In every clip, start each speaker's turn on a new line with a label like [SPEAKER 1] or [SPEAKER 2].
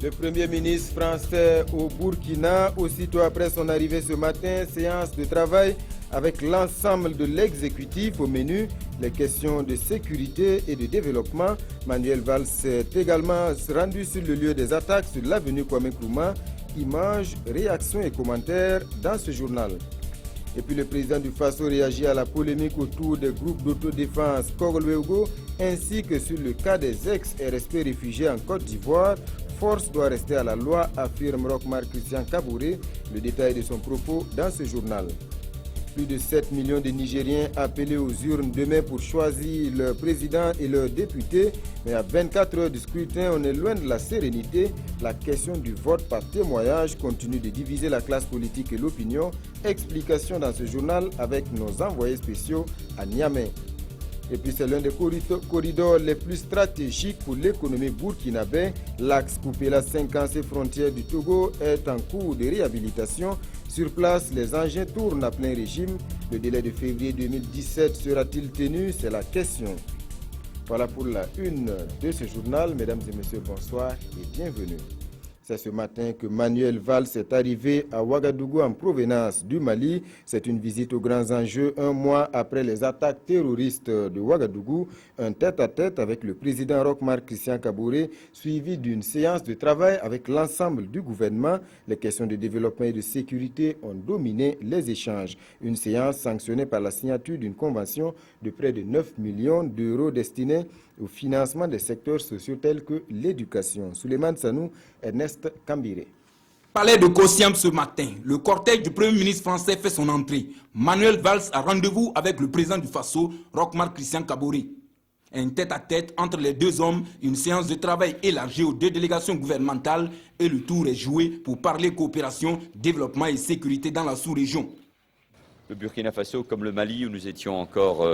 [SPEAKER 1] Le Premier ministre français au Burkina, aussitôt après son arrivée ce matin, séance de travail avec l'ensemble de l'exécutif au menu, les questions de sécurité et de développement. Manuel Valls s'est également rendu sur le lieu des attaques sur l'avenue Kwame Nkrumah. Images, réactions et commentaires dans ce journal. Et puis le président du Faso réagit à la polémique autour des groupes d'autodéfense Kogolwego ainsi que sur le cas des ex-RSP réfugiés en Côte d'Ivoire. Force doit rester à la loi, affirme Roch-Marc Christian Kabouré. Le détail de son propos dans ce journal. Plus de 7 millions de Nigériens appelés aux urnes demain pour choisir leur président et leurs députés. Mais à 24 heures du scrutin, on est loin de la sérénité. La question du vote par témoignage continue de diviser la classe politique et l'opinion. Explication dans ce journal avec nos envoyés spéciaux à Niamey. Et puis c'est l'un des corridors les plus stratégiques pour l'économie burkinabé. L'axe Koupéla 5 ans ses frontières du Togo est en cours de réhabilitation. Sur place, les engins tournent à plein régime. Le délai de février 2017 sera-t-il tenu? C'est la question. Voilà pour la une de ce journal. Mesdames et messieurs, bonsoir et bienvenue. C'est ce matin que Manuel Valls est arrivé à Ouagadougou en provenance du Mali. C'est une visite aux grands enjeux un mois après les attaques terroristes de Ouagadougou. Un tête-à-tête avec le président Roch-Marc Christian Kabouré, suivi d'une séance de travail avec l'ensemble du gouvernement. Les questions de développement et de sécurité ont dominé les échanges. Une séance sanctionnée par la signature d'une convention de près de 9 millions d'euros destinée au financement des secteurs sociaux tels que l'éducation. Souleymane Sanou, Ernest Kambiré.
[SPEAKER 2] Palais de Kosiam ce matin, le cortège du Premier ministre français fait son entrée. Manuel Valls a rendez-vous avec le président du Faso, Roch-Marc Christian Kabouré. Un tête-à-tête entre les deux hommes, une séance de travail élargie aux deux délégations gouvernementales et le tour est joué pour parler coopération, développement et sécurité dans la sous-région.
[SPEAKER 3] Le Burkina Faso, comme le Mali où nous étions encore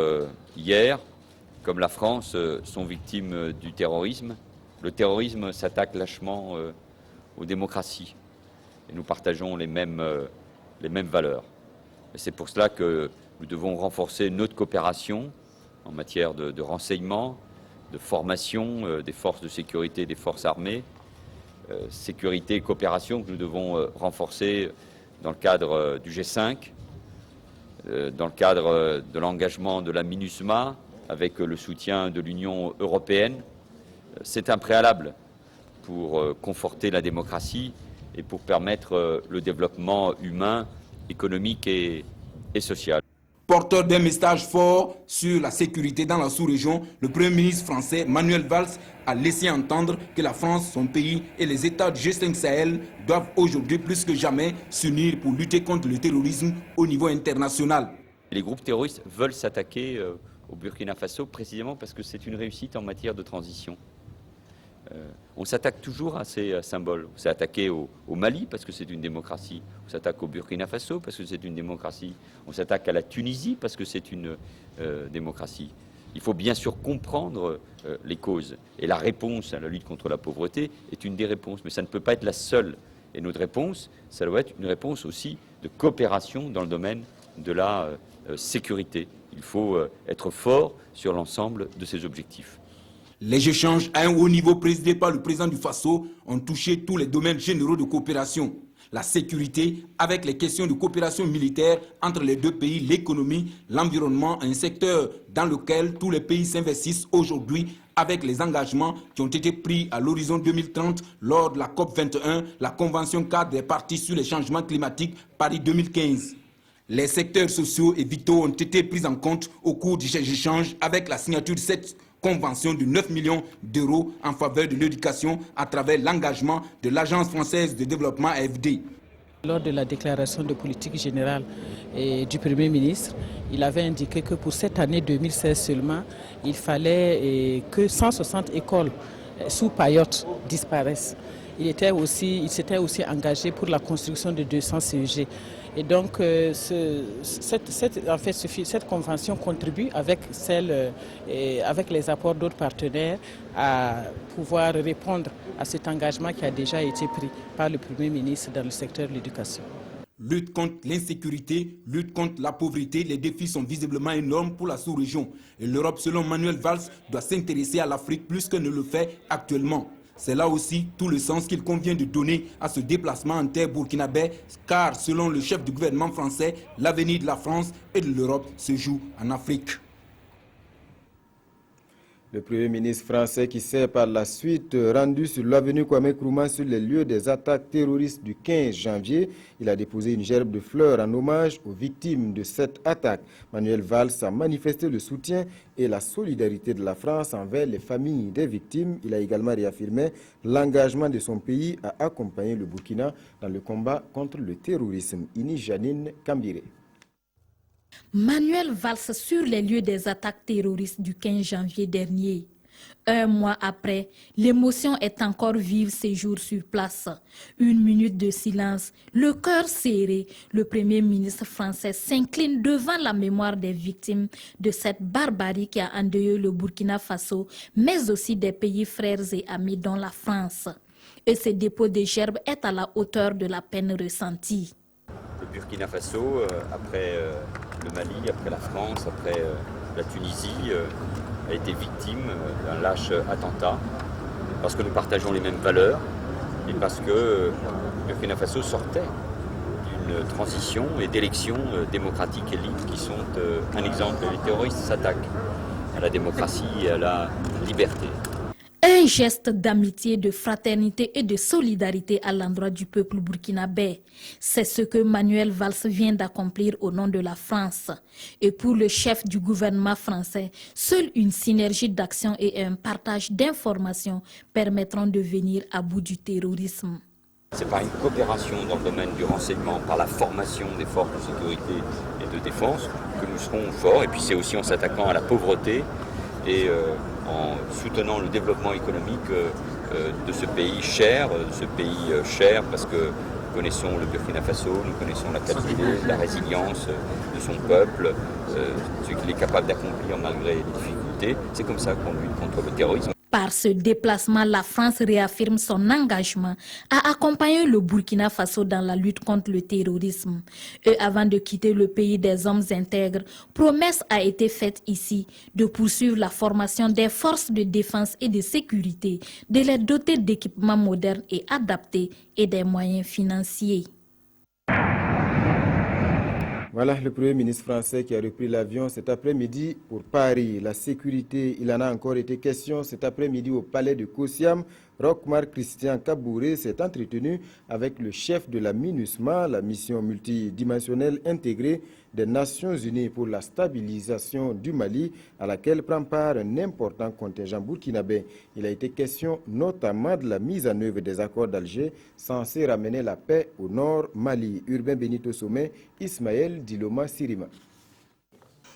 [SPEAKER 3] hier, comme la France, sont victimes du terrorisme. Le terrorisme s'attaque lâchement aux démocraties. Et nous partageons les mêmes valeurs. Et c'est pour cela que nous devons renforcer notre coopération en matière de renseignement, de formation des forces de sécurité et des forces armées. Sécurité et coopération que nous devons renforcer dans le cadre du G5, dans le cadre de l'engagement de la MINUSMA, avec le soutien de l'Union européenne. C'est un préalable pour conforter la démocratie et pour permettre le développement humain, économique et social.
[SPEAKER 2] Porteur d'un message fort sur la sécurité dans la sous-région, le Premier ministre français Manuel Valls a laissé entendre que la France, son pays et les États du G5 Sahel doivent aujourd'hui plus que jamais s'unir pour lutter contre le terrorisme au niveau international.
[SPEAKER 3] Les groupes terroristes veulent s'attaquer au Burkina Faso précisément parce que c'est une réussite en matière de transition. On s'attaque toujours à ces symboles. On s'est attaqué au Mali parce que c'est une démocratie. On s'attaque au Burkina Faso parce que c'est une démocratie. On s'attaque à la Tunisie parce que c'est une démocratie. Il faut bien sûr comprendre les causes. Et la réponse à la lutte contre la pauvreté est une des réponses. Mais ça ne peut pas être la seule. Et notre réponse, ça doit être une réponse aussi de coopération dans le domaine de la sécurité. Il faut être fort sur l'ensemble de ces objectifs.
[SPEAKER 2] Les échanges à un haut niveau présidés par le président du Faso ont touché tous les domaines généraux de coopération. La sécurité avec les questions de coopération militaire entre les deux pays, l'économie, l'environnement, un secteur dans lequel tous les pays s'investissent aujourd'hui avec les engagements qui ont été pris à l'horizon 2030 lors de la COP21, la Convention cadre des parties sur les changements climatiques Paris 2015. Les secteurs sociaux et vitaux ont été pris en compte au cours de ces échanges avec la signature de cette convention de 9 millions d'euros en faveur de l'éducation à travers l'engagement de l'Agence française de développement AFD.
[SPEAKER 4] Lors de la déclaration de politique générale du Premier ministre, il avait indiqué que pour cette année 2016 seulement, il fallait que 160 écoles sous Payotte disparaissent. Il s'était aussi engagé pour la construction de 200 CEG. Et donc, cette convention contribue avec les apports d'autres partenaires à pouvoir répondre à cet engagement qui a déjà été pris par le Premier ministre dans le secteur de l'éducation.
[SPEAKER 2] Lutte contre l'insécurité, lutte contre la pauvreté, les défis sont visiblement énormes pour la sous-région. Et l'Europe, selon Manuel Valls, doit s'intéresser à l'Afrique plus que ne le fait actuellement. C'est là aussi tout le sens qu'il convient de donner à ce déplacement en terre burkinabé, car selon le chef du gouvernement français, l'avenir de la France et de l'Europe se joue en Afrique.
[SPEAKER 1] Le Premier ministre français qui s'est par la suite rendu sur l'avenue Kwame Nkrumah sur les lieux des attaques terroristes du 15 janvier. Il a déposé une gerbe de fleurs en hommage aux victimes de cette attaque. Manuel Valls a manifesté le soutien et la solidarité de la France envers les familles des victimes. Il a également réaffirmé l'engagement de son pays à accompagner le Burkina dans le combat contre le terrorisme. Ini Janine Kambiré.
[SPEAKER 5] Manuel Valls sur les lieux des attaques terroristes du 15 janvier dernier. Un mois après, l'émotion est encore vive ces jours sur place. Une minute de silence, le cœur serré, le Premier ministre français s'incline devant la mémoire des victimes de cette barbarie qui a endeuillé le Burkina Faso, mais aussi des pays frères et amis dont la France. Et ce dépôt de gerbes est à la hauteur de la peine ressentie.
[SPEAKER 3] Le Burkina Faso, après le Mali, après la France, après la Tunisie, a été victime d'un lâche attentat parce que nous partageons les mêmes valeurs et parce que le Burkina Faso sortait d'une transition et d'élections démocratiques et libres qui sont un exemple. Les terroristes s'attaquent à la démocratie et à la liberté.
[SPEAKER 5] Un geste d'amitié, de fraternité et de solidarité à l'endroit du peuple burkinabé. C'est ce que Manuel Valls vient d'accomplir au nom de la France. Et pour le chef du gouvernement français, seule une synergie d'action et un partage d'informations permettront de venir à bout du terrorisme.
[SPEAKER 3] C'est par une coopération dans le domaine du renseignement, par la formation des forces de sécurité et de défense que nous serons forts. Et puis c'est aussi en s'attaquant à la pauvreté et en soutenant le développement économique de ce pays cher, parce que nous connaissons le Burkina Faso, nous connaissons la qualité, la résilience de son peuple, ce qu'il est capable d'accomplir malgré les difficultés. C'est comme ça qu'on lutte contre le terrorisme.
[SPEAKER 5] Par ce déplacement, la France réaffirme son engagement à accompagner le Burkina Faso dans la lutte contre le terrorisme. Et avant de quitter le pays des hommes intègres, promesse a été faite ici de poursuivre la formation des forces de défense et de sécurité, de les doter d'équipements modernes et adaptés et des moyens financiers.
[SPEAKER 1] Voilà le Premier ministre français qui a repris l'avion cet après-midi pour Paris. La sécurité, il en a encore été question cet après-midi au palais de Kosiam. Roch-Marc Christian Kabouré s'est entretenu avec le chef de la MINUSMA, la mission multidimensionnelle intégrée des Nations Unies pour la stabilisation du Mali, à laquelle prend part un important contingent burkinabé. Il a été question notamment de la mise en œuvre des accords d'Alger censés ramener la paix au nord Mali. Urbain Benito Sommet, Ismaël Diloma Sirima.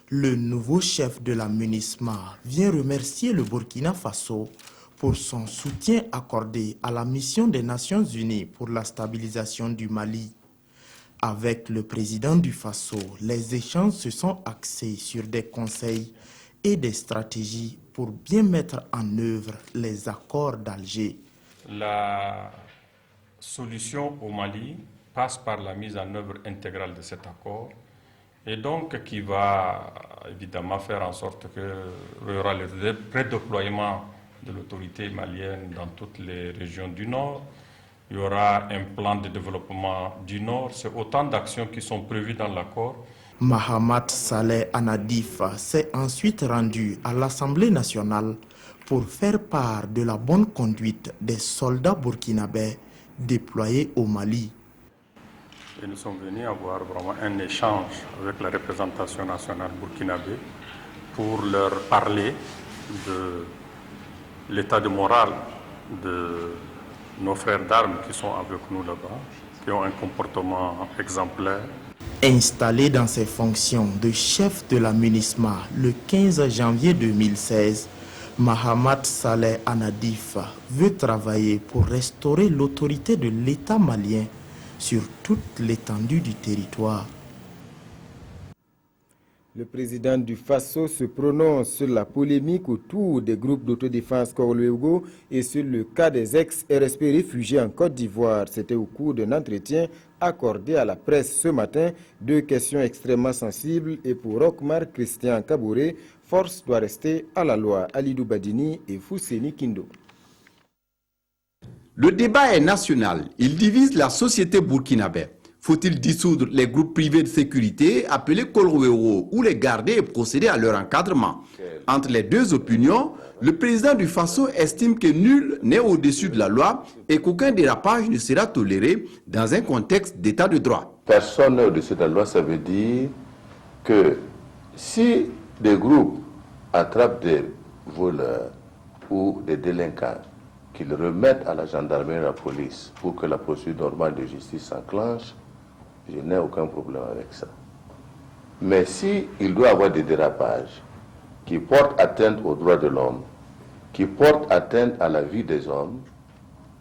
[SPEAKER 6] Le nouveau chef de la MINUSMA vient remercier le Burkina Faso pour son soutien accordé à la mission des Nations Unies pour la stabilisation du Mali. Avec le président du Faso, les échanges se sont axés sur des conseils et des stratégies pour bien mettre en œuvre les accords d'Alger.
[SPEAKER 7] La solution au Mali passe par la mise en œuvre intégrale de cet accord et donc qui va évidemment faire en sorte qu'il y aura le redéploiement de l'autorité malienne dans toutes les régions du Nord. Il y aura un plan de développement du Nord. C'est autant d'actions qui sont prévues dans l'accord.
[SPEAKER 6] Mahamat Saleh Anadif s'est ensuite rendu à l'Assemblée nationale pour faire part de la bonne conduite des soldats burkinabés déployés au Mali.
[SPEAKER 7] Et nous sommes venus avoir vraiment un échange avec la représentation nationale burkinabé pour leur parler de l'état de morale de nos frères d'armes qui sont avec nous là-bas, qui ont un comportement exemplaire.
[SPEAKER 6] Installé dans ses fonctions de chef de la MINUSMA le 15 janvier 2016, Mahamat Saleh Anadif veut travailler pour restaurer l'autorité de l'État malien sur toute l'étendue du territoire.
[SPEAKER 1] Le président du Faso se prononce sur la polémique autour des groupes d'autodéfense Korluego et sur le cas des ex-RSP réfugiés en Côte d'Ivoire. C'était au cours d'un entretien accordé à la presse ce matin. Deux questions extrêmement sensibles et pour Roch-Marc Christian Kabouré, force doit rester à la loi. Alidou Badini et Fousseni Kindo.
[SPEAKER 8] Le débat est national. Il divise la société burkinabé. Faut-il dissoudre les groupes privés de sécurité, appelés Kolrouéo, ou les garder et procéder à leur encadrement? Entre les deux opinions, le président du Faso estime que nul n'est au-dessus de la loi et qu'aucun dérapage ne sera toléré dans un contexte d'état de droit.
[SPEAKER 9] Personne n'est au-dessus de la loi, ça veut dire que si des groupes attrapent des voleurs ou des délinquants, qu'ils remettent à la gendarmerie et à la police pour que la procédure normale de justice s'enclenche, je n'ai aucun problème avec ça. Mais s'il doit y avoir des dérapages qui portent atteinte aux droits de l'homme, qui portent atteinte à la vie des hommes,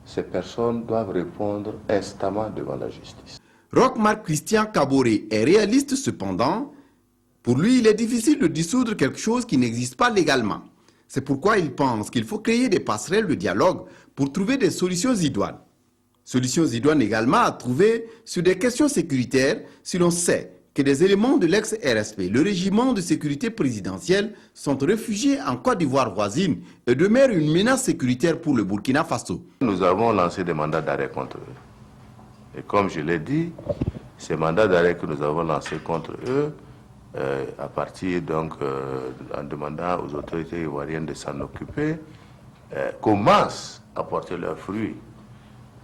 [SPEAKER 9] ces personnes doivent répondre instamment devant la justice.
[SPEAKER 8] Roch-Marc Christian Kaboré est réaliste cependant. Pour lui, il est difficile de dissoudre quelque chose qui n'existe pas légalement. C'est pourquoi il pense qu'il faut créer des passerelles de dialogue pour trouver des solutions idoines. Solutions idoines également à trouver sur des questions sécuritaires si l'on sait que des éléments de l'ex-RSP, le régiment de sécurité présidentielle, sont réfugiés en Côte d'Ivoire voisine et demeurent une menace sécuritaire pour le Burkina Faso.
[SPEAKER 9] Nous avons lancé des mandats d'arrêt contre eux. Et comme je l'ai dit, ces mandats d'arrêt que nous avons lancés contre eux, à partir donc en demandant aux autorités ivoiriennes de s'en occuper, commencent à porter leurs fruits.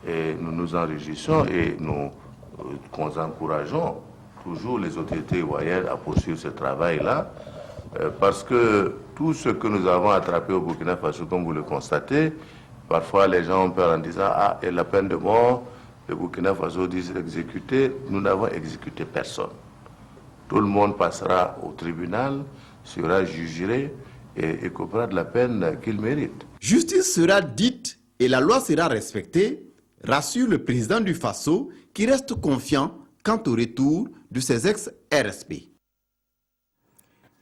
[SPEAKER 9] Et nous nous en réjouissons et nous encourageons toujours les autorités ivoiriennes à poursuivre ce travail-là, parce que tout ce que nous avons attrapé au Burkina Faso, comme vous le constatez, parfois les gens ont peur en disant « Ah, et la peine de mort, le Burkina Faso dit exécuter ». Nous n'avons exécuté personne. Tout le monde passera au tribunal, sera jugé et coupera de la peine qu'il mérite.
[SPEAKER 8] Justice sera dite et la loi sera respectée, rassure le président du Faso qui reste confiant quant au retour de ses ex-RSP.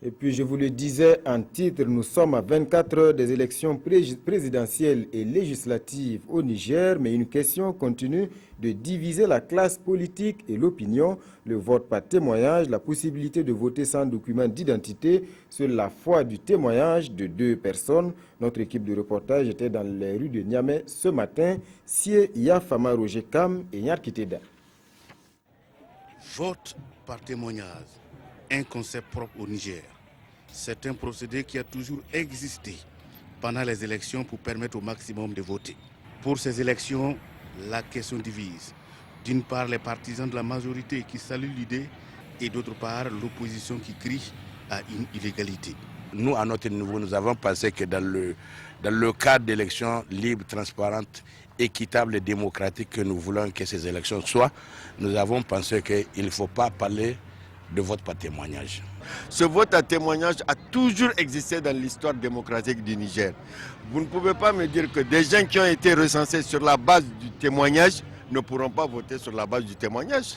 [SPEAKER 1] Et puis je vous le disais en titre, nous sommes à 24 heures des élections présidentielles et législatives au Niger, mais une question continue de diviser la classe politique et l'opinion, le vote par témoignage, la possibilité de voter sans document d'identité sur la foi du témoignage de 2 personnes. Notre équipe de reportage était dans les rues de Niamey ce matin, Sie Yafama Roger Kam et Nyarkiteda.
[SPEAKER 10] Vote par témoignage, un concept propre au Niger. C'est un procédé qui a toujours existé pendant les élections pour permettre au maximum de voter. Pour ces élections, la question divise. D'une part, les partisans de la majorité qui saluent l'idée et d'autre part, l'opposition qui crie à une illégalité.
[SPEAKER 11] Nous, à notre niveau, nous avons pensé que dans le cadre d'élections libres, transparentes, équitables et démocratiques que nous voulons que ces élections soient, nous avons pensé qu'il ne faut pas parler de vote par témoignage.
[SPEAKER 12] Ce vote à témoignage a toujours existé dans l'histoire démocratique du Niger. Vous ne pouvez pas me dire que des gens qui ont été recensés sur la base du témoignage ne pourront pas voter sur la base du témoignage.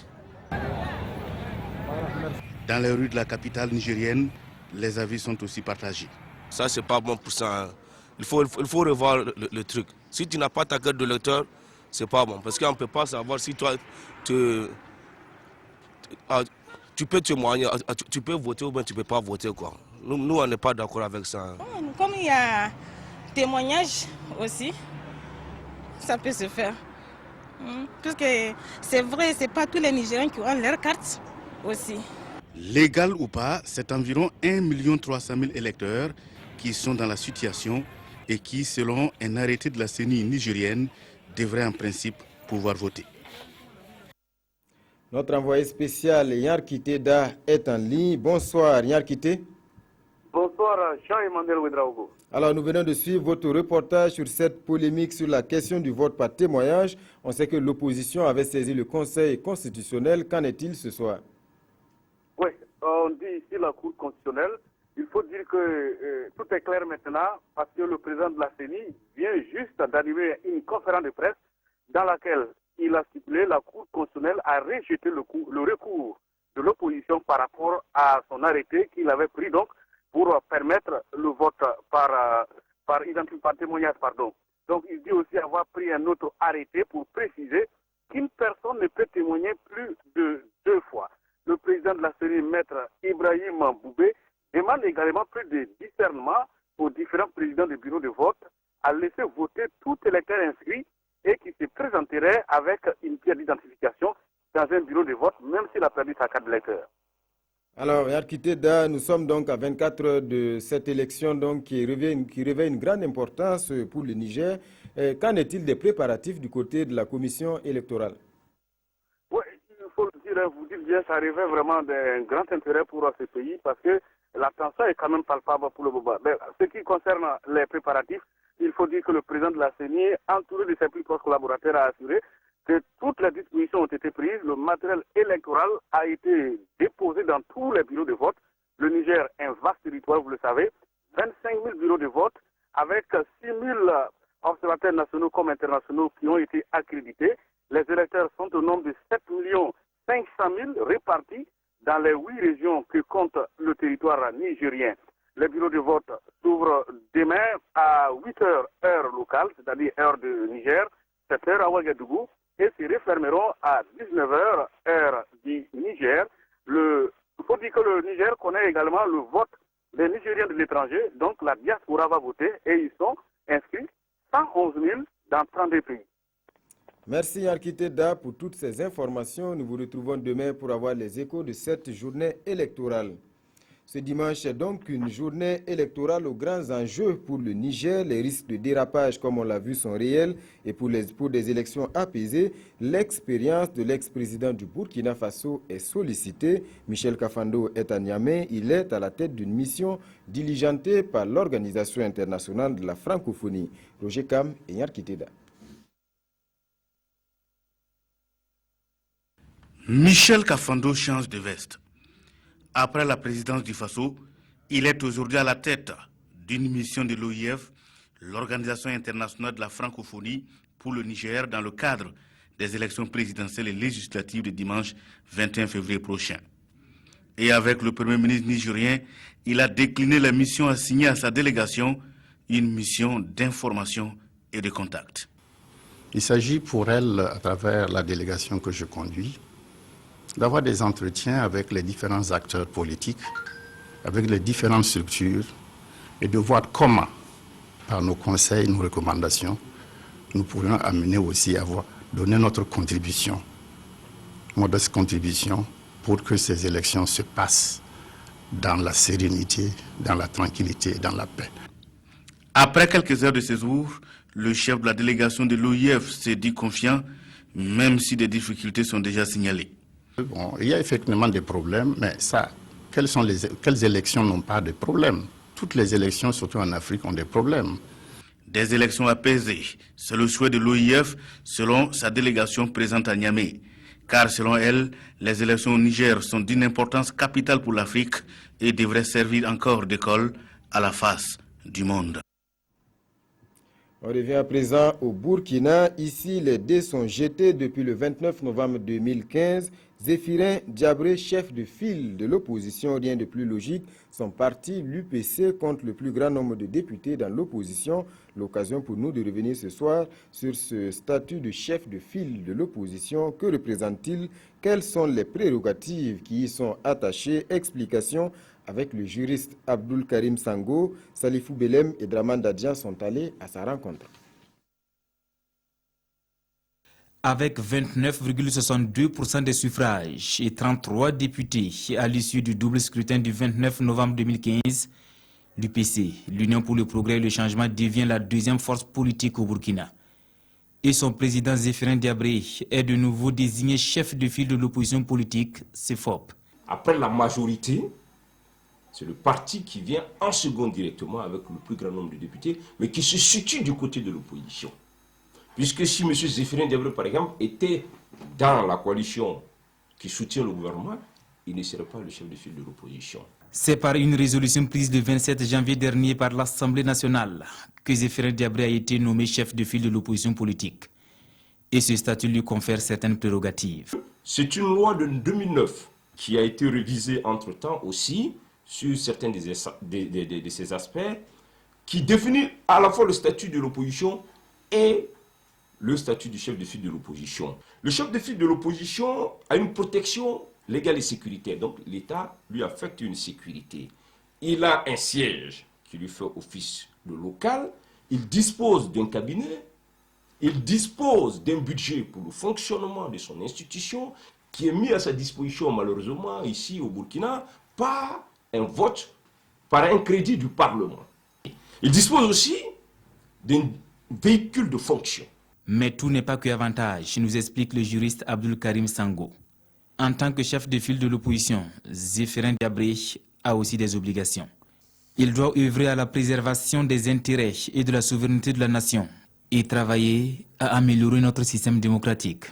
[SPEAKER 10] Dans les rues de la capitale nigérienne, les avis sont aussi partagés.
[SPEAKER 13] Ça, c'est pas bon pour ça. Hein. Il faut revoir le truc. Si tu n'as pas ta carte de lecteur, c'est pas bon. Parce qu'on ne peut pas savoir si toi, tu peux témoigner, tu peux voter ou bien tu ne peux pas voter. Quoi. Nous, on n'est pas d'accord avec ça.
[SPEAKER 14] Comme il y a témoignage aussi, ça peut se faire. Parce que c'est vrai, ce n'est pas tous les Nigériens qui ont leur carte aussi.
[SPEAKER 10] Légal ou pas, c'est environ 1 300 000 électeurs qui sont dans la situation et qui, selon un arrêté de la CENI nigérienne, devraient en principe pouvoir voter.
[SPEAKER 1] Notre envoyé spécial Nyarkité Da est en ligne. Bonsoir Nyarkité.
[SPEAKER 15] Bonsoir Jean-Emmanuel Ouedraogo.
[SPEAKER 1] Alors nous venons de suivre votre reportage sur cette polémique sur la question du vote par témoignage. On sait que l'opposition avait saisi le Conseil constitutionnel. Qu'en est-il ce soir?
[SPEAKER 15] Oui, on dit ici la Cour constitutionnelle. Il faut dire que tout est clair maintenant parce que le président de la CENI vient juste d'animer une conférence de presse dans laquelle il a stipulé la Cour constitutionnelle a rejeté le recours de l'opposition par rapport à son arrêté qu'il avait pris donc pour permettre le vote par témoignage. Donc il dit aussi avoir pris un autre arrêté pour préciser qu'une personne ne peut témoigner plus de 2 fois. Le président de la CENI, maître Ibrahim Boubé, demande également plus de discernement aux différents présidents des bureaux de vote à laisser voter tout électeur inscrit et qui se présenterait avec une pièce d'identification dans un bureau de vote, même s'il a perdu sa carte d'électeur.
[SPEAKER 1] Alors, Yarkiteda, nous sommes donc à 24 heures de cette élection donc, qui revêt une grande importance pour le Niger. Qu'en est-il des préparatifs du côté de la commission électorale?
[SPEAKER 15] Oui, il faut le dire, vous dites bien, ça revêt vraiment d'un grand intérêt pour ce pays parce que la tension est quand même palpable pour le moment. Mais ce qui concerne les préparatifs, il faut dire que le président de la CENI, entouré de ses plus proches collaborateurs, a assuré que toutes les dispositions ont été prises. Le matériel électoral a été déposé dans tous les bureaux de vote. Le Niger est un vaste territoire, vous le savez. 25 000 bureaux de vote avec 6 000 observateurs nationaux comme internationaux qui ont été accrédités. Les électeurs sont au nombre de 7 500 000 répartis dans les 8 régions que compte le territoire nigérien. Les bureaux de vote s'ouvrent demain à 8 heures, heure locale, c'est-à-dire heure de Niger, 7 heures à Ouagadougou, et se refermeront à 19 heures, heure du Niger. Il faut dire que le Niger connaît également le vote des Nigériens de l'étranger, donc la diaspora va voter et ils sont inscrits 111 000 dans 32 pays.
[SPEAKER 1] Merci Arkiteda pour toutes ces informations. Nous vous retrouvons demain pour avoir les échos de cette journée électorale. Ce dimanche est donc une journée électorale aux grands enjeux pour le Niger. Les risques de dérapage, comme on l'a vu, sont réels. Et pour des élections apaisées, l'expérience de l'ex-président du Burkina Faso est sollicitée. Michel Kafando est à Niamey. Il est à la tête d'une mission diligentée par l'Organisation internationale de la francophonie. Roger Kam et Yarkiteda.
[SPEAKER 10] Michel Kafando change de veste. Après la présidence du Faso, il est aujourd'hui à la tête d'une mission de l'OIF, l'Organisation internationale de la francophonie, pour le Niger dans le cadre des élections présidentielles et législatives de dimanche 21 février prochain. Et avec le Premier ministre nigérien, il a décliné la mission assignée à sa délégation, une mission d'information et de contact.
[SPEAKER 16] Il s'agit pour elle, à travers la délégation que je conduis, d'avoir des entretiens avec les différents acteurs politiques, avec les différentes structures, et de voir comment, par nos conseils, nos recommandations, nous pourrions amener aussi à donner notre contribution, modeste contribution, pour que ces élections se passent dans la sérénité, dans la tranquillité et dans la paix.
[SPEAKER 10] Après quelques heures de séjour, le chef de la délégation de l'OIF s'est dit confiant, même si des difficultés sont déjà signalées.
[SPEAKER 16] Bon, il y a effectivement des problèmes, mais ça, quelles élections n'ont pas de problème? Toutes les élections, surtout en Afrique, ont des problèmes.
[SPEAKER 10] Des élections apaisées, c'est le souhait de l'OIF, selon sa délégation présente à Niamey. Car selon elle, les élections au Niger sont d'une importance capitale pour l'Afrique et devraient servir encore d'école à la face du monde.
[SPEAKER 1] On revient à présent au Burkina. Ici, les dés sont jetés depuis le 29 novembre 2015. Zéphirin Diabré, chef de file de l'opposition, rien de plus logique, son parti, l'UPC, compte le plus grand nombre de députés dans l'opposition. L'occasion pour nous de revenir ce soir sur ce statut de chef de file de l'opposition. Que représente-t-il? Quelles sont les prérogatives qui y sont attachées? Explication avec le juriste Abdul Karim Sango. Salifou Belem et Draman Dadjan sont allés à sa rencontre.
[SPEAKER 2] Avec 29,62% des suffrages et 33 députés à l'issue du double scrutin du 29 novembre 2015, l'UPC, l'Union pour le progrès et le changement, devient la deuxième force politique au Burkina. Et son président Zéphirin Diabré est de nouveau désigné chef de file de l'opposition politique, CEFOP.
[SPEAKER 17] Après la majorité, c'est le parti qui vient en second directement avec le plus grand nombre de députés, mais qui se situe du côté de l'opposition. Puisque si M. Zéphirin Diabré, par exemple, était dans la coalition qui soutient le gouvernement, il ne serait pas le chef de file de l'opposition.
[SPEAKER 2] C'est par une résolution prise le 27 janvier dernier par l'Assemblée nationale que Zéphirin Diabré a été nommé chef de file de l'opposition politique. Et ce statut lui confère certaines prérogatives.
[SPEAKER 17] C'est une loi de 2009 qui a été révisée entre-temps aussi sur certains de ces aspects, qui définit à la fois le statut de l'opposition et le statut du chef de file de l'opposition. Le chef de file de l'opposition a une protection légale et sécuritaire. Donc l'État lui affecte une sécurité. Il a un siège qui lui fait office de local. Il dispose d'un cabinet il dispose d'un budget pour le fonctionnement de son institution qui est mis à sa disposition malheureusement ici au Burkina par un vote, par un crédit du Parlement. Il dispose aussi d'un véhicule de fonction.
[SPEAKER 2] Mais tout n'est pas que avantage, nous explique le juriste Abdul Karim Sango. En tant que chef de file de l'opposition, Zéphirin Diabré a aussi des obligations. Il doit œuvrer à la préservation des intérêts et de la souveraineté de la nation et travailler à améliorer notre système démocratique.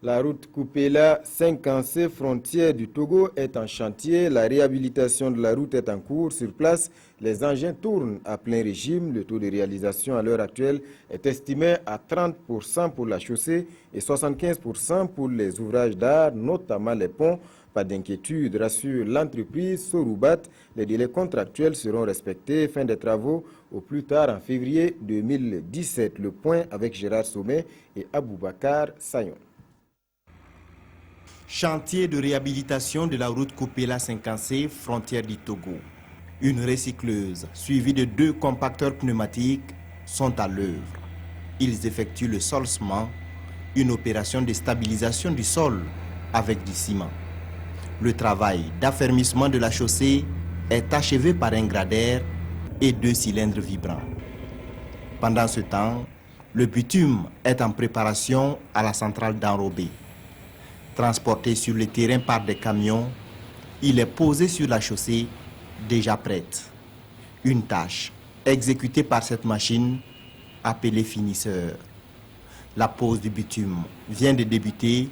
[SPEAKER 1] La route Coupéla 5C frontière du Togo est en chantier. La réhabilitation de la route est en cours. Sur place, les engins tournent à plein régime. Le taux de réalisation à l'heure actuelle est estimé à 30% pour la chaussée et 75% pour les ouvrages d'art, notamment les ponts. Pas d'inquiétude, rassure l'entreprise Soroubat. Les délais contractuels seront respectés. Fin des travaux au plus tard en février 2017. Le point avec Gérard Sommet et Aboubakar Sayon.
[SPEAKER 6] Chantier de réhabilitation de la route Coupéla 5C, frontière du Togo. Une recycleuse suivie de 2 compacteurs pneumatiques sont à l'œuvre. Ils effectuent le solcement, une opération de stabilisation du sol avec du ciment. Le travail d'affermissement de la chaussée est achevé par un gradaire et 2 cylindres vibrants. Pendant ce temps, le bitume est en préparation à la centrale d'enrobé. Transporté sur le terrain par des camions, il est posé sur la chaussée déjà prête. Une tâche exécutée par cette machine appelée finisseur. La pose du bitume vient de débuter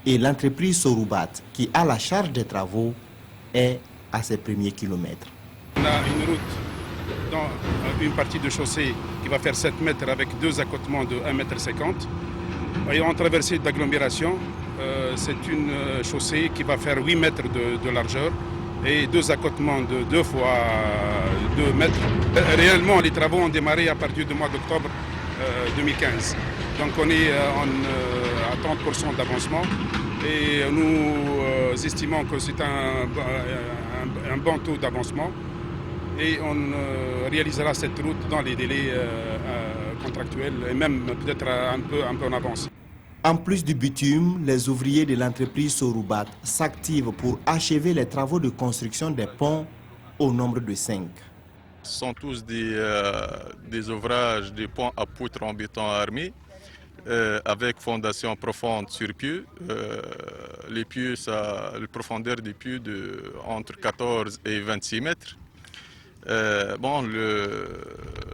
[SPEAKER 6] et l'entreprise Soroubat, qui a la charge des travaux, est à ses premiers kilomètres.
[SPEAKER 18] On a une route dans une partie de chaussée qui va faire 7 mètres avec 2 accotements de 1,50 m. Et en traversée d'agglomération, c'est une chaussée qui va faire 8 mètres de largeur et 2 accotements de 2 fois 2 mètres. Réellement, les travaux ont démarré à partir du mois d'octobre 2015. Donc on est à 30% d'avancement et nous estimons que c'est un bon taux d'avancement et on réalisera cette route dans les délais contractuels et même peut-être un peu en avance.
[SPEAKER 6] En plus du bitume, les ouvriers de l'entreprise Soroubat s'activent pour achever les travaux de construction des ponts au nombre de 5.
[SPEAKER 19] Ce sont tous des ouvrages de ponts à poutres en béton armé avec fondation profonde sur pieux. Les pieux, la profondeur des pieux entre 14 et 26 mètres.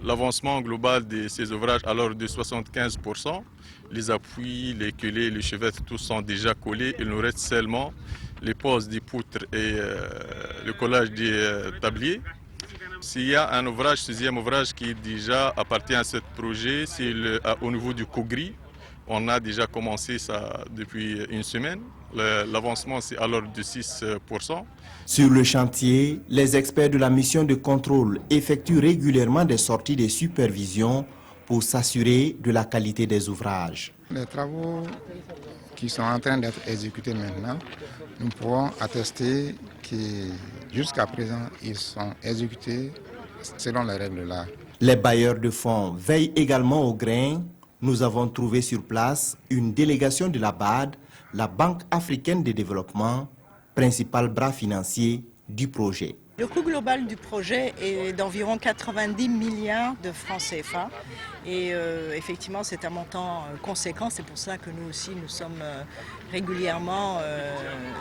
[SPEAKER 19] L'avancement global de ces ouvrages alors de 75%. Les appuis, les culées, les chevettes, tous sont déjà collés. Il nous reste seulement les poses des poutres et le collage des tabliers. S'il y a un ouvrage, 6e ouvrage qui déjà appartient à ce projet, c'est au niveau du Kogri. On a déjà commencé ça depuis une semaine. L'avancement, c'est alors de 6%.
[SPEAKER 6] Sur le chantier, les experts de la mission de contrôle effectuent régulièrement des sorties de supervision pour s'assurer de la qualité des ouvrages.
[SPEAKER 20] Les travaux qui sont en train d'être exécutés maintenant, nous pourrons attester que jusqu'à présent, ils sont exécutés selon les règles de l'art.
[SPEAKER 6] Les bailleurs de fonds veillent également au grain. Nous avons trouvé sur place une délégation de la BAD, la Banque africaine de développement, principal bras financier du projet.
[SPEAKER 21] Le coût global du projet est d'environ 90 milliards de francs CFA et effectivement c'est un montant conséquent, c'est pour ça que nous aussi nous sommes régulièrement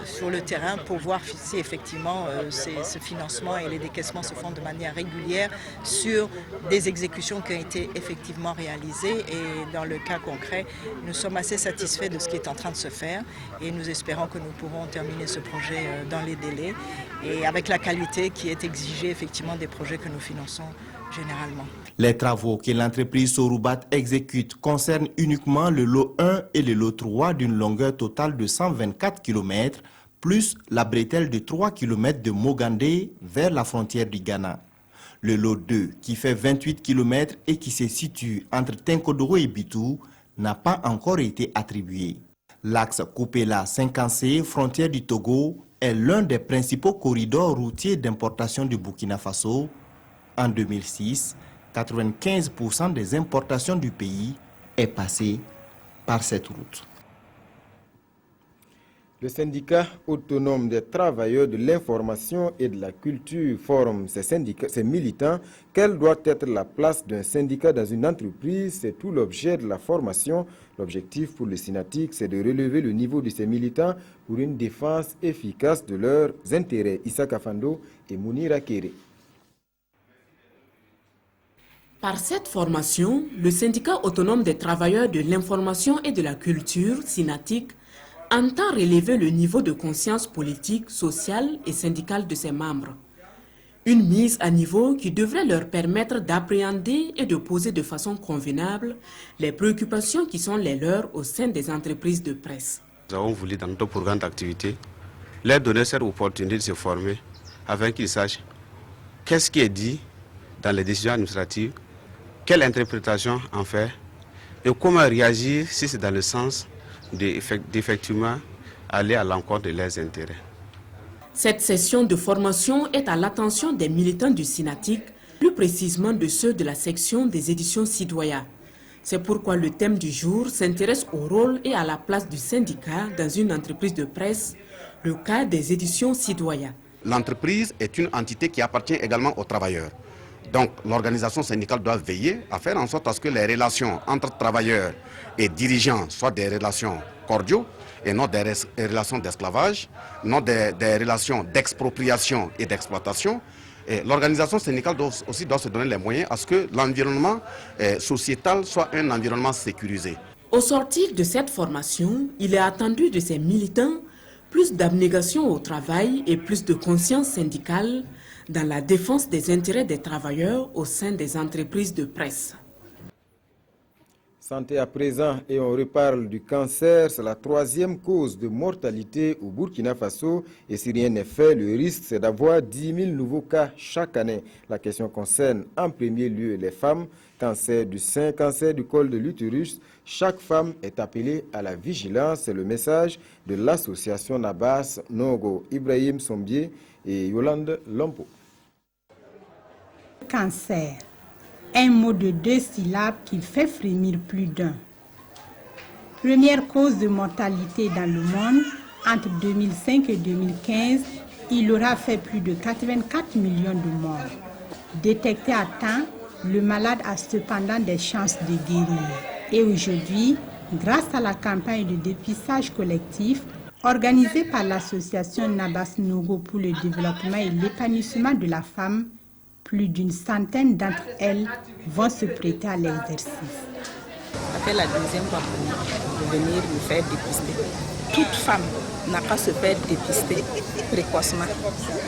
[SPEAKER 21] sur le terrain pour voir si effectivement ce financement et les décaissements se font de manière régulière sur des exécutions qui ont été effectivement réalisées et dans le cas concret nous sommes assez satisfaits de ce qui est en train de se faire et nous espérons que nous pourrons terminer ce projet dans les délais et avec la qualité qui est exigée effectivement des projets que nous finançons généralement.
[SPEAKER 6] Les travaux que l'entreprise Soroubat exécute concernent uniquement le lot 1 et le lot 3 d'une longueur totale de 124 km, plus la bretelle de 3 km de Mogandé vers la frontière du Ghana. Le lot 2, qui fait 28 km et qui se situe entre Tinkodoro et Bitou, n'a pas encore été attribué. L'axe Coupéla 5C, frontière du Togo, est l'un des principaux corridors routiers d'importation du Burkina Faso. En 2006, 95% des importations du pays est passé par cette route.
[SPEAKER 1] Le syndicat autonome des travailleurs de l'information et de la culture forme ces militants. Quelle doit être la place d'un syndicat dans une entreprise? C'est tout l'objet de la formation. L'objectif pour le SYNATIC, c'est de relever le niveau de ces militants pour une défense efficace de leurs intérêts. Issa Kafando et Mounira Kéré.
[SPEAKER 4] Par cette formation, le syndicat autonome des travailleurs de l'information et de la culture, SYNATIC, entend relever le niveau de conscience politique, sociale et syndicale de ses membres. Une mise à niveau qui devrait leur permettre d'appréhender et de poser de façon convenable les préoccupations qui sont les leurs au sein des entreprises de presse.
[SPEAKER 22] Nous avons voulu, dans notre programme d'activité, leur donner cette opportunité de se former afin qu'ils sachent qu'est-ce qui est dit dans les décisions administratives, quelle interprétation en faire et comment réagir si c'est dans le sens d'effectivement aller à l'encontre de leurs intérêts.
[SPEAKER 4] Cette session de formation est à l'attention des militants du SYNATIC, plus précisément de ceux de la section des éditions Sidoya. C'est pourquoi le thème du jour s'intéresse au rôle et à la place du syndicat dans une entreprise de presse, le cas des éditions Sidoya.
[SPEAKER 23] L'entreprise est une entité qui appartient également aux travailleurs. Donc l'organisation syndicale doit veiller à faire en sorte à ce que les relations entre travailleurs et dirigeants soient des relations cordiaux et non des relations d'esclavage, non des relations d'expropriation et d'exploitation. L'organisation syndicale doit se donner les moyens à ce que l'environnement sociétal soit un environnement sécurisé.
[SPEAKER 4] Au sortir de cette formation, il est attendu de ces militants plus d'abnégation au travail et plus de conscience syndicale dans la défense des intérêts des travailleurs au sein des entreprises de presse.
[SPEAKER 1] Santé à présent et on reparle du cancer. C'est la 3e cause de mortalité au Burkina Faso. Et si rien n'est fait, le risque c'est d'avoir 10 000 nouveaux cas chaque année. La question concerne en premier lieu les femmes. Cancer du sein, cancer du col de l'utérus. Chaque femme est appelée à la vigilance. C'est le message de l'association Nabas Nogo. Ibrahim Sombier et Yolande Lompo.
[SPEAKER 24] Cancer, un mot de 2 syllabes qui fait frémir plus d'un. Première cause de mortalité dans le monde, entre 2005 et 2015, il aura fait plus de 84 millions de morts. Détecté à temps, le malade a cependant des chances de guérir. Et aujourd'hui, grâce à la campagne de dépistage collectif organisée par l'association Nabas Nogo pour le développement et l'épanouissement de la femme, plus d'une centaine d'entre elles vont se prêter à l'exercice.
[SPEAKER 14] Ça fait la 2e fois de venir me faire dépister. Toute femme n'a qu'à se faire dépister précocement.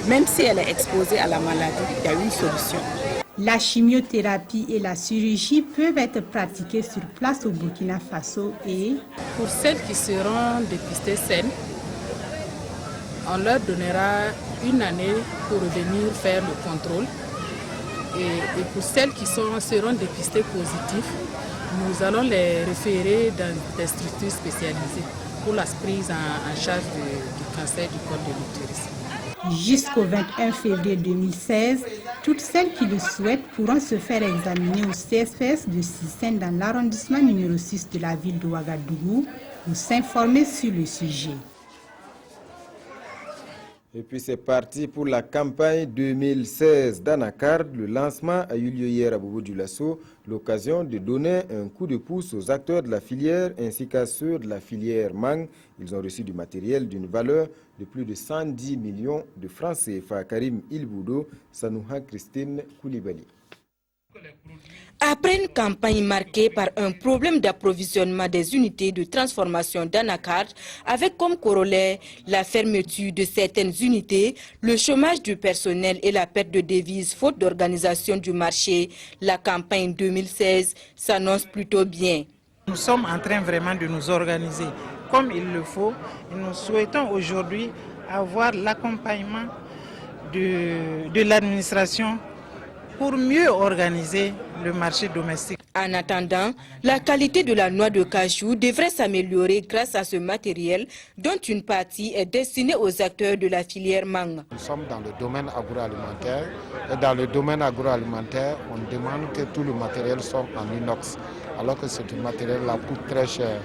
[SPEAKER 14] Même si elle est exposée à la maladie, il y a une solution.
[SPEAKER 24] La chimiothérapie et la chirurgie peuvent être pratiquées sur place au Burkina Faso et...
[SPEAKER 25] Pour celles qui seront dépistées saines, on leur donnera 1 année pour revenir faire le contrôle. Et pour celles qui seront dépistées positives, nous allons les référer dans des structures spécialisées pour la prise en charge du cancer du col de l'utérus.
[SPEAKER 24] Jusqu'au 21 février 2016, toutes celles qui le souhaitent pourront se faire examiner au CSPS de Sissène dans l'arrondissement numéro 6 de la ville de Ouagadougou ou s'informer sur le sujet.
[SPEAKER 1] Et puis c'est parti pour la campagne 2016 d'Anakard. Le lancement a eu lieu hier à Bobo-Dioulasso, l'occasion de donner un coup de pouce aux acteurs de la filière ainsi qu'à ceux de la filière mangue. Ils ont reçu du matériel d'une valeur de plus de 110 millions de francs CFA. Karim Ilboudo, Sanouha Christine Koulibaly.
[SPEAKER 26] Après une campagne marquée par un problème d'approvisionnement des unités de transformation d'Anakard, avec comme corollaire la fermeture de certaines unités, le chômage du personnel et la perte de devises faute d'organisation du marché, la campagne 2016 s'annonce plutôt bien.
[SPEAKER 27] Nous sommes en train vraiment de nous organiser comme il le faut et nous souhaitons aujourd'hui avoir l'accompagnement de l'administration pour mieux organiser le marché domestique.
[SPEAKER 26] En attendant, la qualité de la noix de cajou devrait s'améliorer grâce à ce matériel dont une partie est destinée aux acteurs de la filière mangue.
[SPEAKER 3] Nous sommes dans le domaine agroalimentaire et dans le domaine agroalimentaire, on demande que tout le matériel soit en inox, alors que ce matériel-là coûte très cher.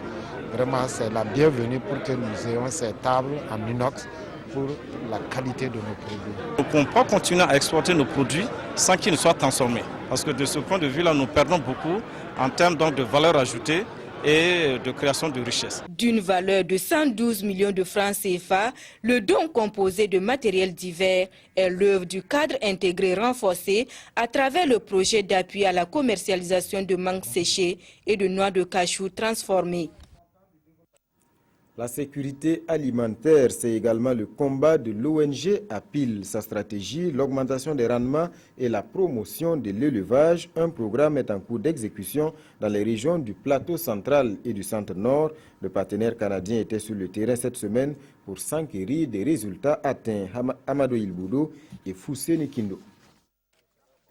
[SPEAKER 3] Vraiment, c'est la bienvenue pour que nous ayons ces tables en inox pour la qualité de nos produits.
[SPEAKER 5] Donc on peut continuer à exporter nos produits sans qu'ils ne soient transformés. Parce que de ce point de vue-là, nous perdons beaucoup en termes donc de valeur ajoutée et de création de richesses.
[SPEAKER 26] D'une valeur de 112 millions de francs CFA, le don composé de matériel divers est l'œuvre du cadre intégré renforcé à travers le projet d'appui à la commercialisation de mangue séchée et de noix de cajou transformées.
[SPEAKER 1] La sécurité alimentaire, c'est également le combat de l'ONG APIL. Sa stratégie, l'augmentation des rendements et la promotion de l'élevage. Un programme est en cours d'exécution dans les régions du plateau central et du centre-nord. Le partenaire canadien était sur le terrain cette semaine pour s'enquérir des résultats atteints. Amadou Ilboudo et Foussé Nikindo.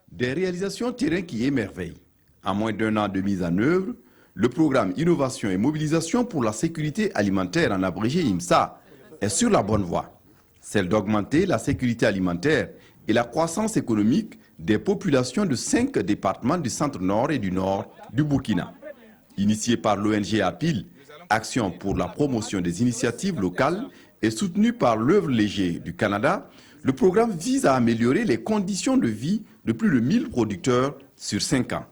[SPEAKER 7] Des réalisations terrain qui émerveillent. En moins d'un an de mise en œuvre, le programme Innovation et Mobilisation pour la sécurité alimentaire, en abrégé IMSA, est sur la bonne voie. Celle d'augmenter la sécurité alimentaire et la croissance économique des populations de 5 départements du centre-nord et du nord du Burkina. Initié par l'ONG APIL, Action pour la promotion des initiatives locales, et soutenu par l'œuvre léger du Canada, le programme vise à améliorer les conditions de vie de plus de 1000 producteurs sur 5 ans.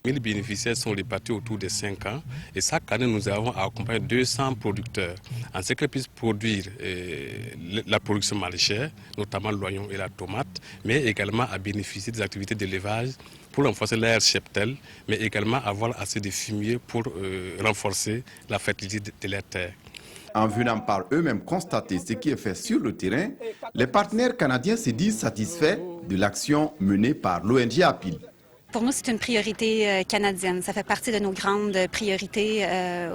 [SPEAKER 8] 1000 bénéficiaires sont répartis autour de 5 ans et chaque année nous avons accompagné 200 producteurs en ce qu'ils puissent produire la production maraîchère, notamment l'oignon et la tomate, mais également à bénéficier des activités d'élevage pour renforcer l'air cheptel, mais également avoir assez de fumier pour renforcer la fertilité de la terre.
[SPEAKER 7] En venant par eux-mêmes constater ce qui est fait sur le terrain, les partenaires canadiens se disent satisfaits de l'action menée par l'ONG APIL.
[SPEAKER 9] Pour nous, c'est une priorité canadienne. Ça fait partie de nos grandes priorités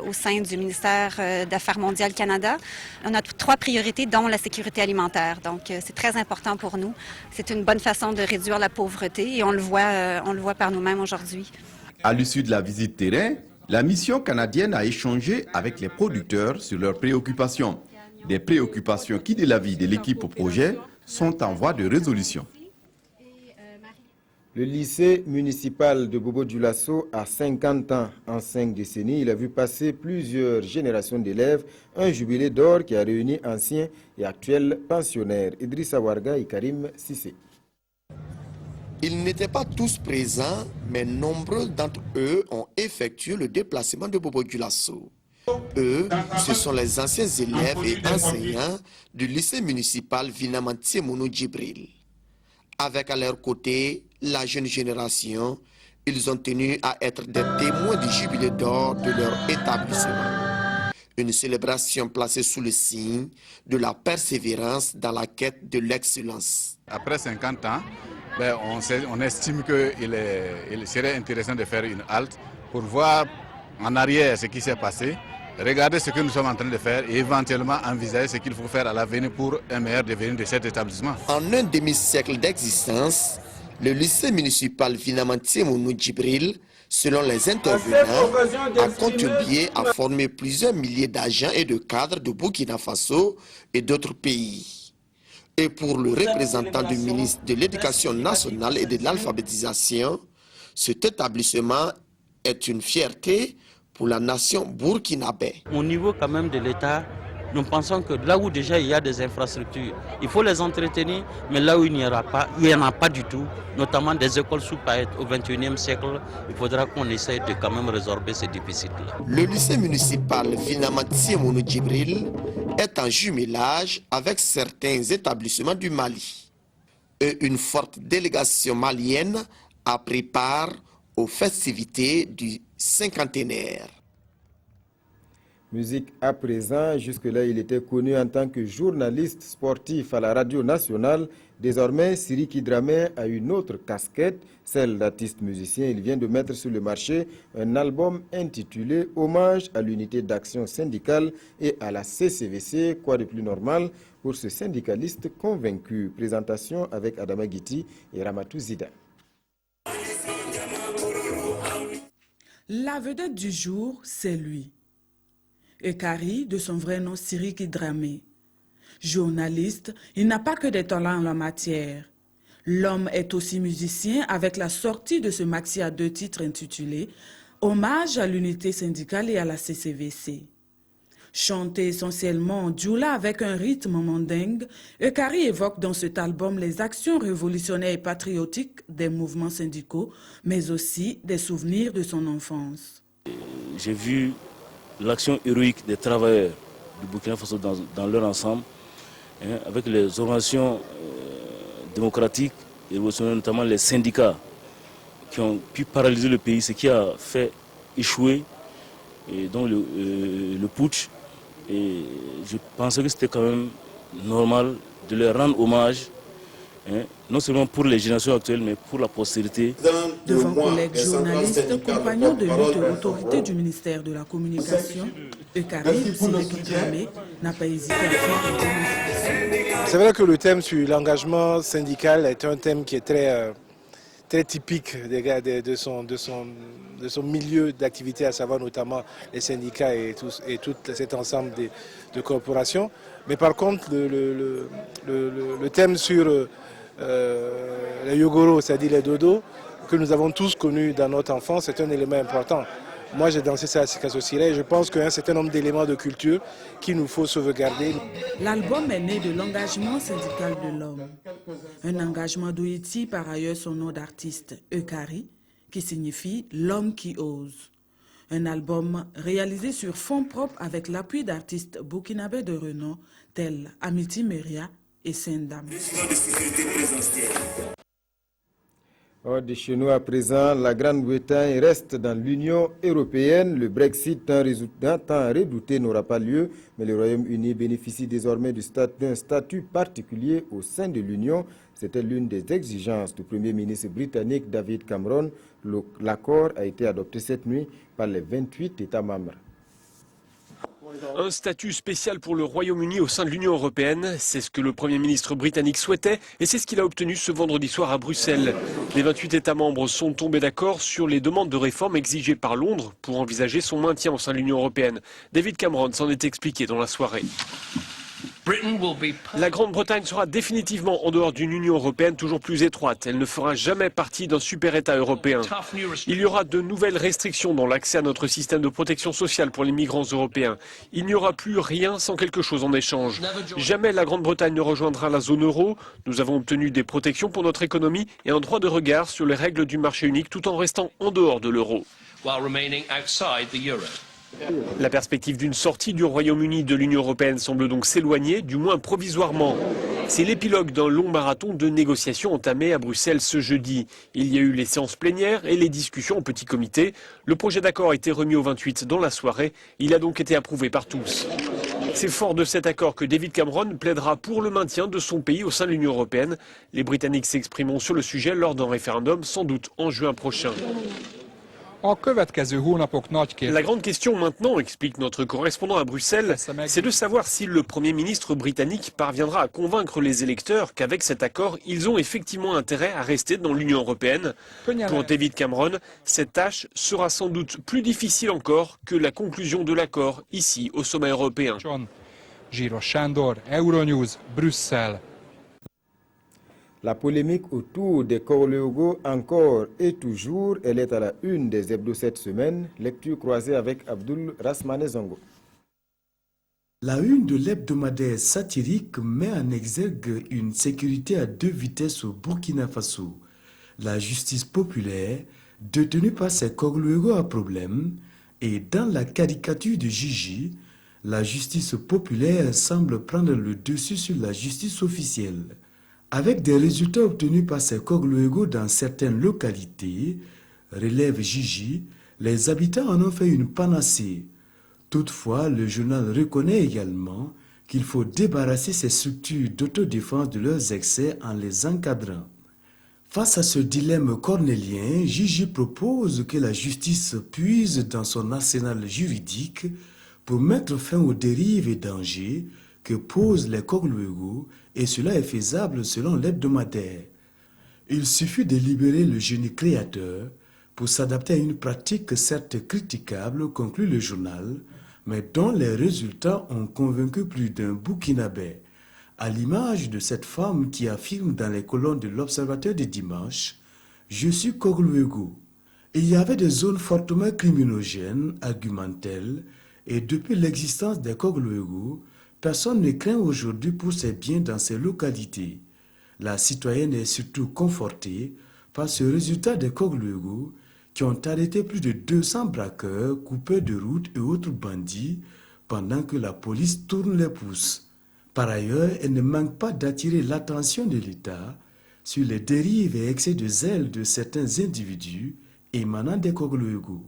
[SPEAKER 9] au sein du ministère d'Affaires mondiales Canada. On a 3 priorités, dont la sécurité alimentaire. Donc, c'est très important pour nous. C'est une bonne façon de réduire la pauvreté et on le voit par nous-mêmes aujourd'hui.
[SPEAKER 7] À l'issue de la visite terrain, la mission canadienne a échangé avec les producteurs sur leurs préoccupations. Des préoccupations qui, de l'avis de l'équipe au projet, sont en voie de résolution.
[SPEAKER 1] Le lycée municipal de Bobo-Dioulasso a 50 ans. En 5 décennies, il a vu passer plusieurs générations d'élèves, un jubilé d'or qui a réuni anciens et actuels pensionnaires. Idrissa Warga et Karim Sissé.
[SPEAKER 11] Ils n'étaient pas tous présents, mais nombreux d'entre eux ont effectué le déplacement de Bobo-Dioulasso. Eux, ce sont les anciens élèves et enseignants du lycée municipal Vinamantie Mounou Djibril. Avec à leur côté la jeune génération, ils ont tenu à être des témoins du jubilé d'or de leur établissement. Une célébration placée sous le signe de la persévérance dans la quête de l'excellence.
[SPEAKER 12] Après 50 ans, on estime qu'il serait intéressant de faire une halte pour voir en arrière ce qui s'est passé, regarder ce que nous sommes en train de faire et éventuellement envisager ce qu'il faut faire à l'avenir pour un meilleur devenir de cet établissement.
[SPEAKER 11] En un demi-siècle d'existence, le lycée municipal Vinamantie Mounou Djibril, selon les intervenants, a contribué à former plusieurs milliers d'agents et de cadres de Burkina Faso et d'autres pays. Et pour le représentant du ministre de l'Éducation nationale et de l'alphabétisation, cet établissement est une fierté pour la nation burkinabé.
[SPEAKER 28] Au niveau quand même de l'État, nous pensons que là où déjà il y a des infrastructures, il faut les entretenir, mais là où il n'y en a pas du tout, notamment des écoles sous-paillettes au XXIe siècle, il faudra qu'on essaye de quand même résorber ces déficits-là.
[SPEAKER 11] Le lycée municipal Vinamantie Mounou Djibril est en jumelage avec certains établissements du Mali. Et une forte délégation malienne a pris part aux festivités du cinquantenaire.
[SPEAKER 1] Musique à présent, jusque-là il était connu en tant que journaliste sportif à la radio nationale. Désormais, Siriki Dramé a une autre casquette, celle d'artiste musicien. Il vient de mettre sur le marché un album intitulé Hommage à l'unité d'action syndicale et à la CCVC. Quoi de plus normal pour ce syndicaliste convaincu? Présentation avec Adama Guiti et Ramatou Zida.
[SPEAKER 2] La vedette du jour, c'est lui. Ekari, de son vrai nom Siriki Dramé. Journaliste, il n'a pas que des talents en la matière. L'homme est aussi musicien avec la sortie de ce maxi à 2 titres intitulé « Hommage à l'unité syndicale et à la CCVC ». Chanté essentiellement en djoula avec un rythme mandingue, Ekari évoque dans cet album les actions révolutionnaires et patriotiques des mouvements syndicaux, mais aussi des souvenirs de son enfance.
[SPEAKER 10] J'ai vu l'action héroïque des travailleurs du Burkina Faso dans leur ensemble, avec les organisations démocratiques et révolutionnaires, notamment les syndicats, qui ont pu paralyser le pays, ce qui a fait échouer donc le putsch. Et je pensais que c'était quand même normal de leur rendre hommage, non seulement pour les générations actuelles, mais pour la postérité.
[SPEAKER 2] Devant collègues journalistes, compagnons de lutte et autorités du ministère de la Communication, Ekari Siriki Dramé n'a pas hésité à faire une démonstration.
[SPEAKER 13] C'est vrai que le thème sur l'engagement syndical est un thème qui est très typique de son milieu d'activité, à savoir notamment les syndicats et tout cet ensemble de corporations. Mais par contre, le thème sur les yogoro, c'est-à-dire les dodos, que nous avons tous connus dans notre enfance, c'est un élément important. Moi, j'ai dansé ça à Sikasso-Siré et je pense qu'il y a un certain nombre d'éléments de culture qu'il nous faut sauvegarder.
[SPEAKER 2] L'album est né de l'engagement syndical de l'homme. Un engagement d'Ouiti, par ailleurs son nom d'artiste, Ekari, qui signifie l'homme qui ose. Un album réalisé sur fonds propres avec l'appui d'artistes burkinabés de renom tels Amity Meria et Sendam.
[SPEAKER 1] Hors de chez nous à présent, la Grande-Bretagne reste dans l'Union européenne. Le Brexit tant redouté n'aura pas lieu, mais le Royaume-Uni bénéficie désormais d'un statut particulier au sein de l'Union. C'était l'une des exigences du Premier ministre britannique David Cameron. L'accord a été adopté cette nuit par les 28 États membres.
[SPEAKER 15] Un statut spécial pour le Royaume-Uni au sein de l'Union européenne, c'est ce que le Premier ministre britannique souhaitait et c'est ce qu'il a obtenu ce vendredi soir à Bruxelles. Les 28 États membres sont tombés d'accord sur les demandes de réforme exigées par Londres pour envisager son maintien au sein de l'Union européenne. David Cameron s'en est expliqué dans la soirée. La Grande-Bretagne sera définitivement en dehors d'une Union européenne toujours plus étroite. Elle ne fera jamais partie d'un super-État européen. Il y aura de nouvelles restrictions dans l'accès à notre système de protection sociale pour les migrants européens. Il n'y aura plus rien sans quelque chose en échange. Jamais la Grande-Bretagne ne rejoindra la zone euro. Nous avons obtenu des protections pour notre économie et un droit de regard sur les règles du marché unique tout en restant en dehors de l'euro. La perspective d'une sortie du Royaume-Uni de l'Union européenne semble donc s'éloigner, du moins provisoirement. C'est l'épilogue d'un long marathon de négociations entamé à Bruxelles ce jeudi. Il y a eu les séances plénières et les discussions en petit comité. Le projet d'accord a été remis aux 28 dans la soirée. Il a donc été approuvé par tous. C'est fort de cet accord que David Cameron plaidera pour le maintien de son pays au sein de l'Union européenne. Les Britanniques s'exprimeront sur le sujet lors d'un référendum, sans doute en juin prochain. La grande question maintenant, explique notre correspondant à Bruxelles, c'est de savoir si le Premier ministre britannique parviendra à convaincre les électeurs qu'avec cet accord, ils ont effectivement intérêt à rester dans l'Union européenne. Pour David Cameron, cette tâche sera sans doute plus difficile encore que la conclusion de l'accord ici au sommet européen.
[SPEAKER 1] La polémique autour des Korleogo encore et toujours, elle est à la une des hebdos cette semaine. Lecture croisée avec Abdul Rasmane Zongo.
[SPEAKER 16] La une de l'hebdomadaire satirique met en exergue une sécurité à 2 vitesses au Burkina Faso. La justice populaire, détenue par ses Korleogo à problème, et dans la caricature de Gigi, la justice populaire semble prendre le dessus sur la justice officielle. Avec des résultats obtenus par ces Korleogo dans certaines localités, relève Gigi, les habitants en ont fait une panacée. Toutefois, le journal reconnaît également qu'il faut débarrasser ces structures d'autodéfense de leurs excès en les encadrant. Face à ce dilemme cornélien, Gigi propose que la justice puise dans son arsenal juridique pour mettre fin aux dérives et dangers que posent les Korleogo, et cela est faisable selon l'hebdomadaire. Il suffit de libérer le génie créateur pour s'adapter à une pratique certes critiquable, conclut le journal, mais dont les résultats ont convaincu plus d'un Burkinabé, à l'image de cette femme qui affirme dans les colonnes de l'Observateur du dimanche « Je suis Kogluego ». Il y avait des zones fortement criminogènes, argumente-t-elle, et depuis l'existence des Kogluego, personne ne craint aujourd'hui pour ses biens dans ces localités. La citoyenne est surtout confortée par ce résultat des Kogluego qui ont arrêté plus de 200 braqueurs, coupeurs de route et autres bandits pendant que la police tourne les pouces. Par ailleurs, elle ne manque pas d'attirer l'attention de l'État sur les dérives et excès de zèle de certains individus émanant des Kogluego.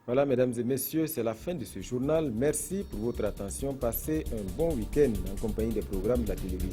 [SPEAKER 1] Voilà, mesdames et messieurs, c'est la fin de ce journal. Merci pour votre attention. Passez un bon week-end en compagnie des programmes de la télévision.